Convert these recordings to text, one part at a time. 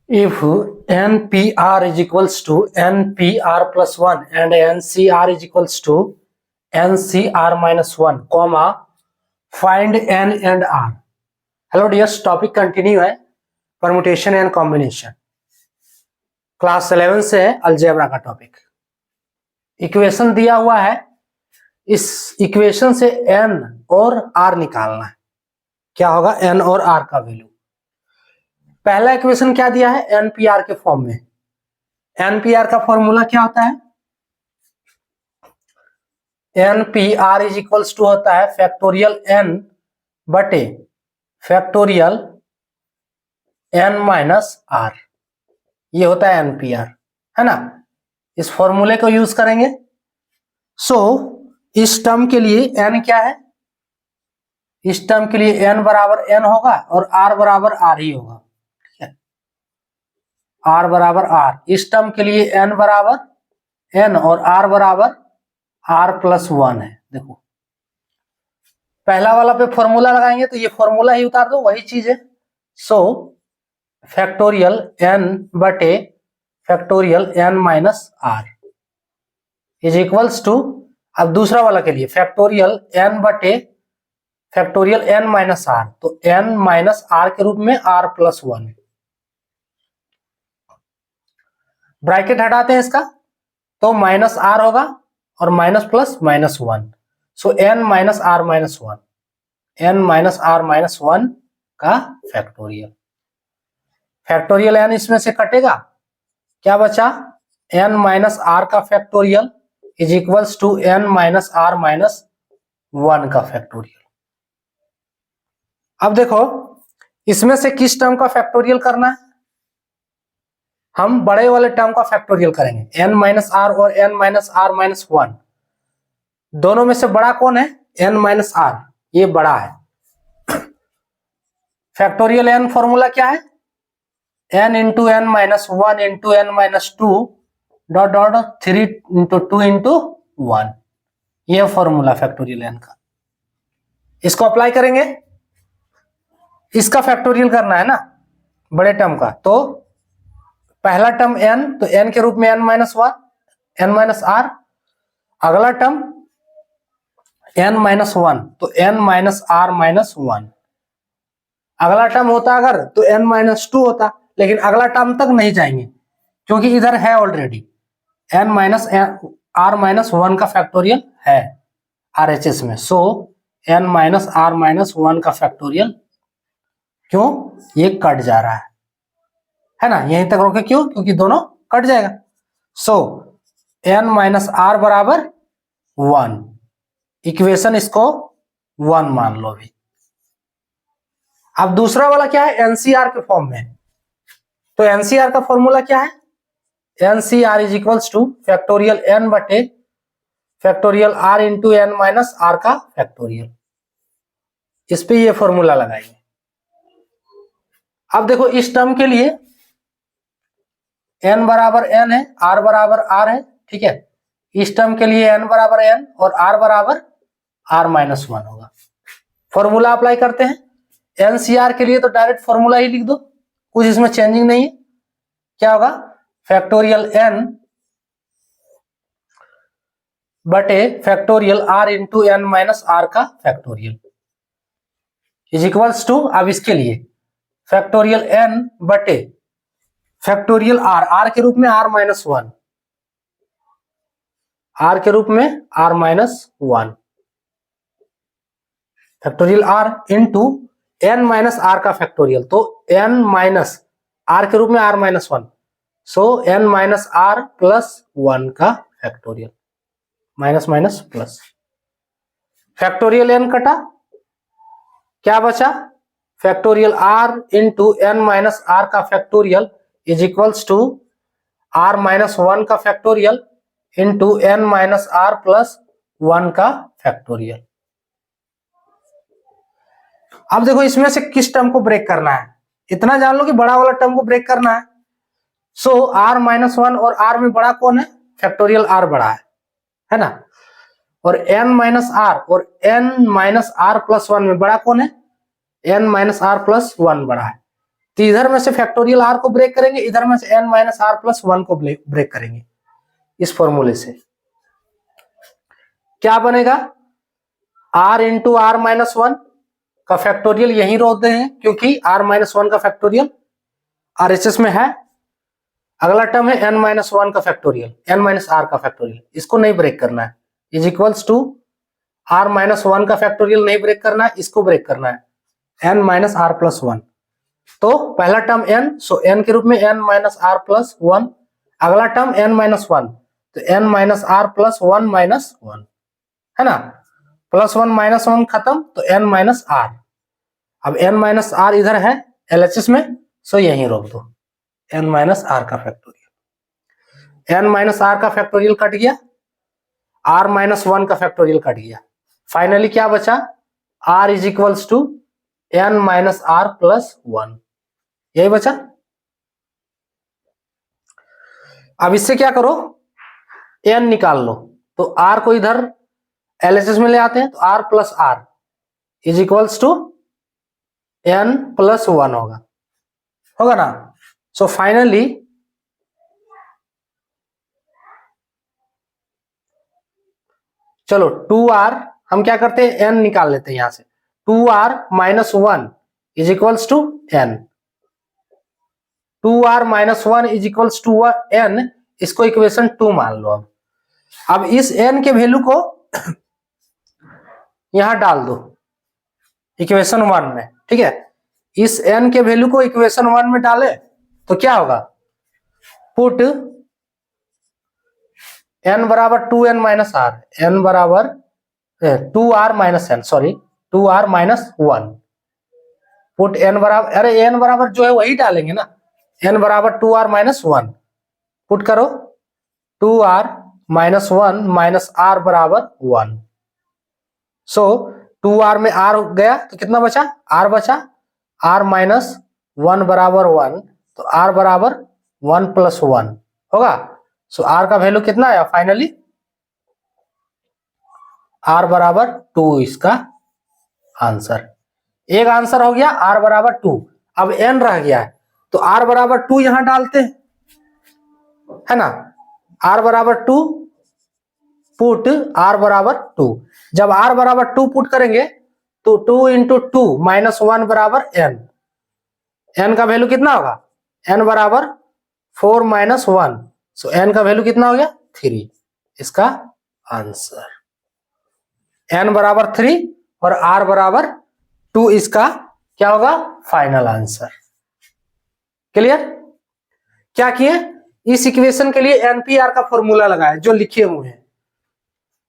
If NPR is equals to NPR plus 1 and NCR is equals to NCR minus 1, comma, find N and R. Hello dears, topic continue है permutation and combination. Class 11 से है algebra का topic. Equation दिया हुआ है, इस equation से N और R निकालना है। क्या होगा N और R का वैल्यू। पहला इक्वेशन क्या दिया है, एनपीआर के फॉर्म में। एनपीआर का फॉर्मूला क्या होता है, एनपीआर इज इक्वल्स टू होता है फैक्टोरियल एन बटे फैक्टोरियल एन माइनस आर। ये होता है एनपीआर, है ना। इस फॉर्मूले को यूज करेंगे। सो इस टर्म के लिए एन क्या है, इस टर्म के लिए एन बराबर एन होगा और आर बराबर आर ही होगा। आर बराबर आर, इस टर्म के लिए एन बराबर एन और आर बराबर आर प्लस 1 है। देखो पहला वाला पे फॉर्मूला लगाएंगे तो ये फॉर्मूला ही उतार दो, वही चीज है। सो फैक्टोरियल एन बटे factorial n minus r is equals to, अब दूसरा वाला के लिए फैक्टोरियल एन बटे फैक्टोरियल एन माइनस आर, तो एन माइनस आर के रूप में आर प्लस 1। ब्रैकेट हटाते हैं इसका तो माइनस आर होगा और minus plus minus 1। So n minus r minus 1, n minus r minus 1 का फैक्टोरियल। फैक्टोरियल एन इसमें से कटेगा, क्या बचा, एन माइनस आर का factorial is equals to n minus r minus 1 का फैक्टोरियल। अब देखो इसमें से किस टर्म का फैक्टोरियल करना है, हम बड़े वाले टर्म का फैक्टोरियल करेंगे। n माइनस आर और n माइनस आर माइनस 1, दोनों में से बड़ा कौन है, n माइनस आर, ये बड़ा है। फैक्टोरियल n फॉर्मूला क्या है, n into n minus 1 into n minus 2 dot dot 3 into 2 into 1, ये फॉर्मूला फैक्टोरियल n का। इसको अप्लाई करेंगे, इसका फैक्टोरियल करना है ना बड़े टर्म का। तो पहला टर्म n, तो n के रूप में n minus 1 n minus r, अगला टर्म n माइनस 1 तो n माइनस आर माइनस 1। अगला टर्म होता अगर तो n माइनस 2 होता, लेकिन अगला टर्म तक नहीं जाएंगे क्योंकि इधर है already n minus r minus 1 का फैक्टोरियल है RHS में। So n minus r minus 1 का फैक्टोरियल, क्यों, ये कट जा रहा है ना, यहीं तक रोके, क्यों, क्योंकि दोनों कट जाएगा। सो n माइनस आर बराबर 1, इक्वेशन इसको 1 मान लो भी। अब दूसरा वाला क्या है, एनसीआर के फॉर्म में। तो एनसीआर का फॉर्मूला क्या है, n C r is equals to factorial n बटे factorial r into n minus r का फैक्टोरियल। इस पे ये फॉर्मूला लगाएंगे। अब देखो इस टर्म के लिए n बराबर n है, r बराबर r है, ठीक है। इस टर्म के लिए n बराबर n और r बराबर r माइनस 1 होगा। फॉर्मूला अप्लाई करते हैं। एनसीआर के लिए तो डायरेक्ट फॉर्मूला ही लिख दो, कुछ इसमें चेंजिंग नहीं है। क्या होगा, फैक्टोरियल n बटे factorial r into n minus r का फैक्टोरियल इज इक्वल्स टू, अब इसके लिए फैक्टोरियल n बटे फैक्टोरियल r के रूप में r माइनस 1, r के रूप में r minus 1 factorial r into n minus r का फैक्टोरियल, तो n माइनस r के रूप में r minus 1, so n minus r plus 1 का factorial, minus minus plus. Factorial n कटा, क्या बचा, factorial r into n minus r का factorial is equals to r minus 1 का factorial into n minus r plus 1 का factorial. अब देखो इसमें से किस टर्म को ब्रेक करना है, इतना जान लो कि बड़ा वाला टर्म को ब्रेक करना है। सो r माइनस 1 और r में बड़ा कौन है, फैक्टोरियल r बड़ा है ना। और n माइनस r और n माइनस r प्लस 1 में बड़ा कौन है, n माइनस r प्लस 1 बड़ा है। तो इधर में से फैक्टोरियल आर को ब्रेक करेंगे, इधर में से n minus r plus one को ब्रेक करेंगे इस फॉर्मूले से। क्या बनेगा, r into r minus one का फैक्टोरियल यहीं रोक दे हैं क्योंकि आर माइनस वन का फैक्टोरियल आरएचएस में है। अगला टर्म है एन माइनस वन का फैक्टोरियल, एन माइनस आर का फैक्टोरियल, इसको नहीं ब्रेक करना है, is equals to r minus one का फैक्टोरियल नहीं ब्रेक करना है, इसको ब्रेक करना है, n minus r plus one. तो पहला टर्म एन, सो एन के रूप में n minus r plus one. अगला टर्म एन माइनस वन, तो n minus r plus one minus one, है ना, प्लस वन माइनस वन खत्म, तो एन माइनस आर। अब एन माइनस आर इधर है एलएचएस में, सो यहीं रोक दो, एन माइनस आर का फैक्टोरियल, एन माइनस आर का फैक्टोरियल कट गया, आर माइनस वन का फैक्टोरियल कट गया, फाइनली क्या बचा, r is equals to n minus r plus one, यही बचा। अब इससे क्या करो, एन निकाल लो, तो आर को इधर एलएचएस में ले आते हैं, तो r plus r is equals to n plus one होगा ना। सो फाइनली चलो 2r हम क्या करते हैं, n निकाल लेते हैं यहां से, 2r minus one is equals to n, 2r minus one is equals to n, इसको इक्वेशन 2 मान लो। अब इस n के वैल्यू को यहां डाल दो इक्वेशन 1 में, ठीक है, इस n के वैल्यू को इक्वेशन 1 में डाले तो क्या होगा, पुट n बराबर 2n माइनस आर, n बराबर 2r minus n, sorry 2r minus one, put n बराबर, अरे n बराबर जो है वही डालेंगे ना, n बराबर 2r माइनस वन, पुट करो 2r minus one minus r बराबर 1। सो 2r में r गया तो कितना बचा, r बचा, r माइनस वन बराबर 1, तो r बराबर 1 प्लस 1 होगा। सो r का वैल्यू कितना आया फाइनली, r बराबर 2 इसका आंसर। एक आंसर हो गया r बराबर 2, अब n रह गया है तो r बराबर 2 यहां डालते हैं, है ना, r बराबर 2 पुट r बराबर 2, जब r बराबर 2 पुट करेंगे तो 2 इंटू 2 माइनस 1 बराबर n, n का वैल्यू कितना होगा, n बराबर 4 माइनस 1, सो n का वैल्यू कितना हो गया 3, इसका आंसर n बराबर 3 और r बराबर 2, इसका क्या होगा फाइनल आंसर। क्लियर, क्या किए, इस इक्वेशन के लिए एनपीआर का फॉर्मूला लगाया जो लिखे हुए हैं,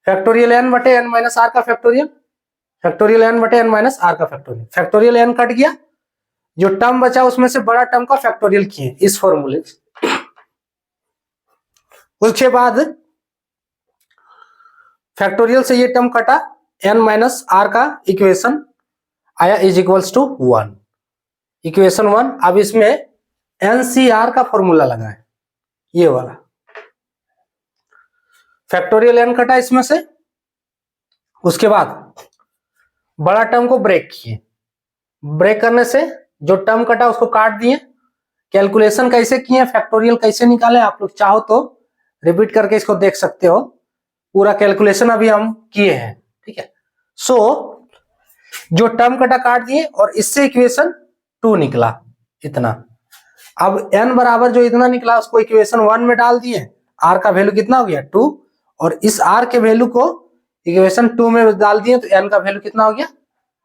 फैक्टोरियल n बटे n माइनस आर का फैक्टोरियल, फैक्टोरियल n बटे n माइनस आर का फैक्टोरियल, फैक्टोरियल n कट गया, जो टर्म बचा उसमें से बड़ा टर्म का फैक्टोरियल किए इस फॉर्मूले। उसके बाद फैक्टोरियल से ये टर्म कटा, n माइनस आर का इक्वेशन आया इज इक्वल्स टू 1, इक्वेशन 1। अब इसमें एनसीआर का फॉर्मूला लगा है ये वाला, फैक्टोरियल n कटा इसमें से, उसके बाद बड़ा टर्म को ब्रेक किए, ब्रेक करने से जो टर्म कटा उसको काट दिए, कैलकुलेशन कैसे किए, फैक्टोरियल कैसे निकाले, आप लोग चाहो तो रिपीट करके इसको देख सकते हो, पूरा कैलकुलेशन अभी हम किए हैं, ठीक है। सो जो टर्म कटा काट दिए और इससे इक्वेशन 2 निकला इतना। अब n बराबर जो इतना निकला उसको इक्वेशन 1 में डाल दिए, r का वैल्यू कितना हो गया 2, और इस r के वैल्यू को इक्वेशन 2 में डाल दिए तो n का वैल्यू कितना हो गया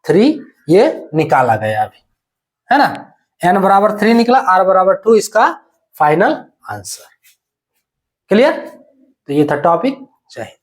3, ये निकाला गया अभी, है ना, n बराबर 3 निकला, r बराबर 2, इसका फाइनल आंसर। क्लियर, तो ये था टॉपिक। जय हिंद।